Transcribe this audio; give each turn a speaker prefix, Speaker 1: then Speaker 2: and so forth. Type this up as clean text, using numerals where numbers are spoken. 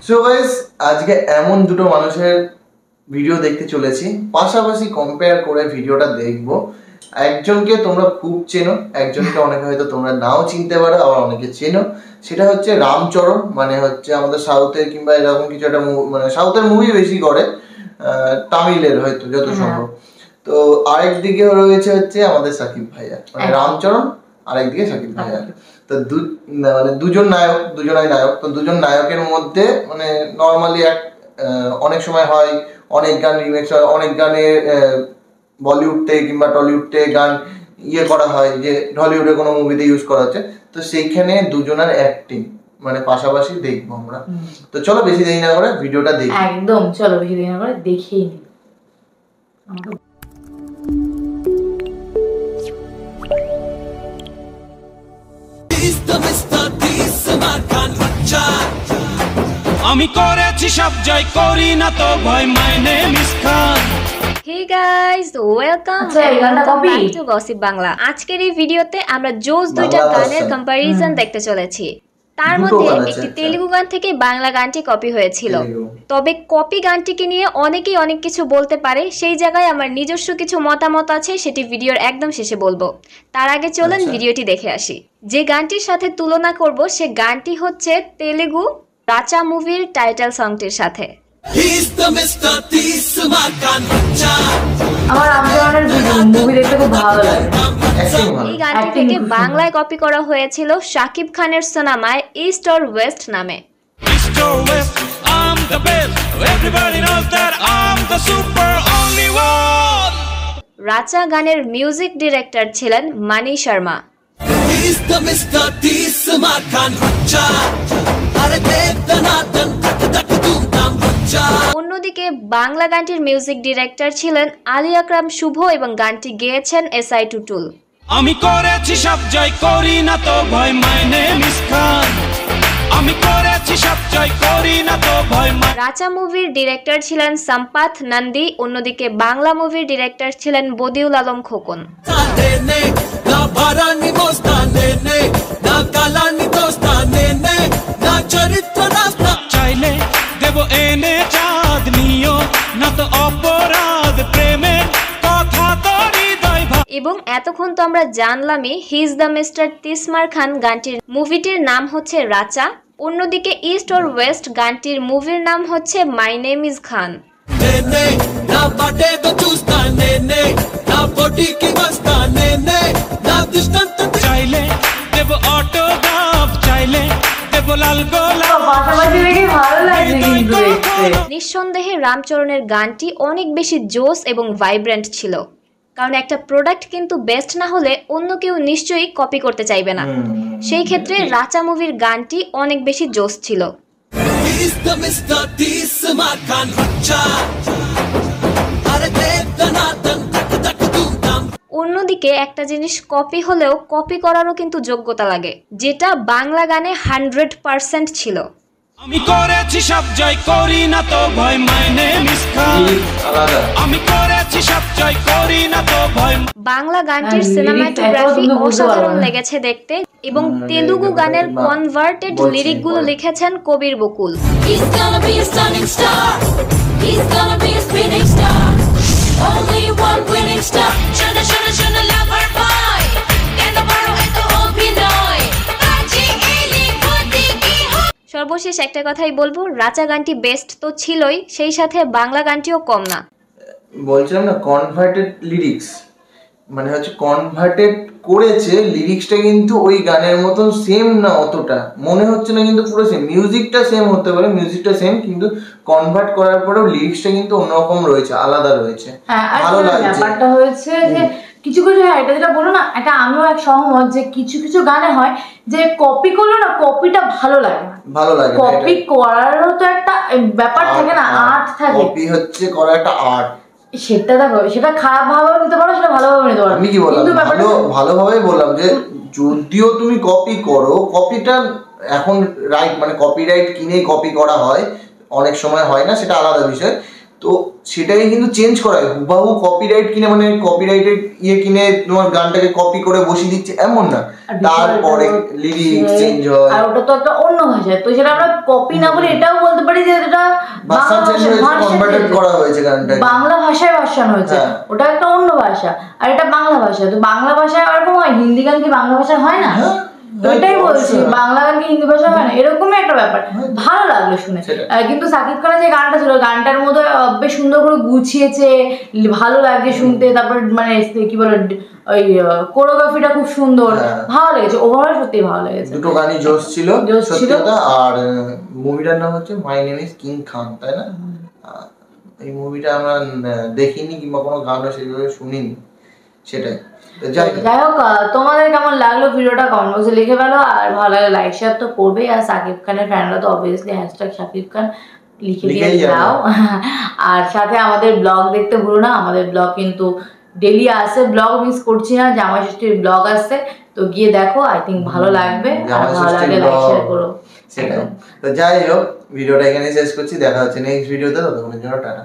Speaker 1: So guys, আজকে এমন দুটো মানুষের ভিডিও দেখতে চলেছি, পাশাপাশি কম্পেয়ার করে ভিডিওটা দেখব। একজনকে তোমরা খুব চেনো, একজনকে অনেকে হয়তো তোমরা নাও চিনতে পারো, আবার অনেকে চেনো। সেটা হচ্ছে রামচরণ, মানে হচ্ছে আমাদের সাউথের কিংবা এরকম কিছু একটা মানে সাউথের মুভি বেশি করে, তামিলের হয়তো যত সম্ভব। তো আরেকদিকে রয়েছে হচ্ছে আমাদের সাকিব ভাইয়া, মানে রামচরণ, আরেকদিকে সাকিব ভাইয়া। তো মানে দুজনাই নায়ক। তো দুজন নায়কের মধ্যে মানে নর্মালি অনেক সময় হয় অনেক গান রিমেক্স হয়, অনেক গানে বলিউড থেকে কিংবা টলিউড থেকে গান করা হয়, যে হলিউডে কোনো মুভিতে ইউজ করা হচ্ছে। তো সেইখানে দুজনের অ্যাক্টিং মানে পাশাপাশি দেখবো আমরা। তো চলো বেশি দেরি না করে ভিডিওটা দেখি।
Speaker 2: একদম চলো বেশি দেরি না করে দেখেই নি।
Speaker 3: আমি করেছি সব জয়, করি না তো ভয়, my name is Khan.
Speaker 4: Hey guys, welcome back to Gossip Bangla. আজকের এই ভিডিওতে আমরা জোস দুইটা গানের কম্পারিজন দেখতে চলেছি। তার মধ্যে একটি তেলুগু গান থেকে বাংলা গানটি কপি হয়েছিল। তবে কপি গানটিকে নিয়ে অনেকেই অনেক কিছু বলতে পারে, সেই জায়গায় আমার নিজস্ব কিছু মতামত আছে, সেটি ভিডিওর একদম শেষে বলবো। তার আগে চলুন ভিডিওটি দেখে আসি। যে গানটির সাথে তুলনা করব সে গানটি হচ্ছে তেলুগু রাচা মুভির টাইটেল সংটির সাথে।
Speaker 2: আমার রামচরণের মুভি দেখতে খুব ভালো লাগে।
Speaker 4: এই গানটি থেকে বাংলায় কপি করা হয়েছিল শাকিব খানের সিনেমায় ইস্ট অর ওয়েস্ট নামে। রাচা গানের মিউজিক ডিরেক্টর ছিলেন মানি শর্মা। অন্যদিকে বাংলা গানটির মিউজিক ডিরেক্টর ছিলেন আলী আকরাম শুভ এবং গানটি গেয়েছেন এসআই টুটুল।
Speaker 3: আমি করেছি সব জয়, করি না তো ভয়, মাই নেম ইজ খান। আমি করেছি সব জয়, করি না তো ভয়।
Speaker 4: রাচা মুভির ডিরেক্টর ছিলেন সম্পাত নন্দী, অন্যদিকে বাংলা মুভির ডিরেক্টর ছিলেন বদিউল আলম খোকন।
Speaker 3: চাইলে দেব এনে চাঁদ, নিও না তো অপরাধ, প্রেমের কথা তো হৃদয়।
Speaker 4: এবং এতক্ষণ তো আমরা জানলামই হি ইজ দ্য মিস্টার তিসমার খান গানটির মুভিটির নাম হচ্ছে রাচা। অন্যদিকে ইস্ট অর ওয়েস্ট গানটির মুভির নাম হচ্ছে মাই নেম ইজ খান।
Speaker 3: চাইলে দেব অটোগ্রাফ, চাইলে দেব লাল গোলাপ।
Speaker 4: নিঃসন্দেহে রামচরণের গানটি অনেক বেশি জোস এবং ভাইব্রেন্ট ছিল, কারণ একটা প্রোডাক্ট কিন্তু বেস্ট না হলে অন্য কেউ নিশ্চয়ই কপি করতে চাইবে না। সেই ক্ষেত্রে রাচা মুভির গানটি অনেক বেশি জোস ছিল। অন্যদিকে একটা জিনিস কপি হলেও কপি করারও কিন্তু যোগ্যতা লাগে, যেটা বাংলা গানে 100% ছিল।
Speaker 3: আমি করেছি সব জয়, করি না তো ভয়, মাই নেম ইজ খান। আমি করেছি সব জয়, করি না তো ভয়। বাংলা
Speaker 4: গানটির সিনেমাটোগ্রাফি অসাধারণ লেগেছে দেখতে, এবং তেলুগু গানের কনভার্টেড লিরিকগুলো লিখেছেন কবির বকুল। সর্বশেষ একটা কথাই বলবো, রাচা গানটি বেস্ট তো ছিলই, সেই সাথে বাংলা গানটিও কম না।
Speaker 1: বলছিলাম না কনভার্টেড লিরিক্স, মানে হচ্ছে কনভার্টেড করেছে লিরিক্সটা, কিন্তু ওই গানের মতন সেম না, অতটা মনে হচ্ছে না, কিন্তু পুরো সেম। মিউজিকটা সেম হতে পারে, মিউজিকটা সেম, কিন্তু কনভার্ট করার পরেও লিরিক্সটা কিন্তু অন্যরকম রয়েছে, আলাদা রয়েছে। ভালো লাগছে।
Speaker 2: ব্যাপারটা হয়েছে যে কিছু কিছু, হ্যাঁ এটা যেটা বলো না, এটা আমিও এক সহমত যে কিছু কিছু গানে হয় যে কপি করলো না, কপিটা ভালো লাগে না। কপি করারও তো একটা ব্যাপার থাকে না, আর্ট থাকে।
Speaker 1: কপি হচ্ছে করা একটা আর্ট।
Speaker 2: সেটা দেখো, সেটা খারাপ ভাবেও নিতে পারো, সেটা ভালোভাবে নিতে পারো।
Speaker 1: আমি কি বললাম, ভালোভাবেই বললাম যে যদিও তুমি কপি করো, কপিটা এখন রাইট মানে কপিরাইট কিনে কপি করা হয়, অনেক সময় হয় না, সেটা আলাদা বিষয়। তো সেটাকে কিন্তু চেঞ্জ করা হয়, হুবাহু কপিরাইট কিনে মানে কপিরাইটেড কিনে তোমার গানটাকে কপি করে বসিয়ে দিচ্ছে এমন না, তারপরে লিরিক্স চেঞ্জ হয়,
Speaker 2: আর ওটা তো একটা অন্য ভাষায়, তো সেটা আমরা কপি না বলে এটাও বলতে পারি পারি যে এটা
Speaker 1: ভার্সন চেঞ্জ হয়েছে, কনভার্টেড করা হয়েছে গানটা,
Speaker 2: বাংলা ভাষায় ভার্সন হয়েছে, ওটা একটা অন্য ভাষা আর এটা বাংলা ভাষা। তো বাংলা ভাষায় এরকম হয়, হিন্দি গান কি বাংলা ভাষায় হয় না? তো এটাই বলছি, বাংলা গান কি হিন্দি ভাষা হয় না, এরকমই একটা ব্যাপার। ভালো লাগলো শুনে। কিন্তু সাকিব খানের যে গানটা ছিল, গানটার মধ্যে বেশ সুন্দর করে গুছিয়েছে, ভালো লাগছে শুনতে। তারপর মানে কি বলে ওই কোরিওগ্রাফিটা খুব সুন্দর, ভালো লেগেছে, ওভারঅল সত্যি ভালো লেগেছে।
Speaker 1: দুটো গানই জোশ ছিল সত্যিটা। আর মুভিটার নাম হচ্ছে মাই নেম ইজ কিং খান, তাই না? এই মুভিটা আমরা দেখিনি কিংবা কোনো গানও সেভাবে শুনিনি, সেটাই। যাই
Speaker 2: হোক, তোমাদের কেমন লাগলো ভিডিওটা কমেন্ট বক্সে লিখে ফেলো। আর ভালো লাগলে লাইক শেয়ার তো করবেই। আর সাকিব খানের ফ্যানরা তো অবভিয়াসলি হ্যাশট্যাগ সাকিব খান লিখে দিয়ে যাও। আর সাথে আমাদের ব্লগ দেখতে ভুলো না, আমাদের ব্লগ কিন্তু ডেলি আসে, ব্লগ মিস করছি না, জামাই ষষ্ঠীর ব্লগ আসছে, তো গিয়ে দেখো, আই থিঙ্ক ভালো লাগবে। আর ভালো লাগলে লাইক শেয়ার করো।
Speaker 1: সেটাই। তো যাই হোক, ভিডিওটা এখানে শেষ করছি, দেখা হচ্ছে নেক্সট ভিডিওতে, ততক্ষণের জন্য টাটা।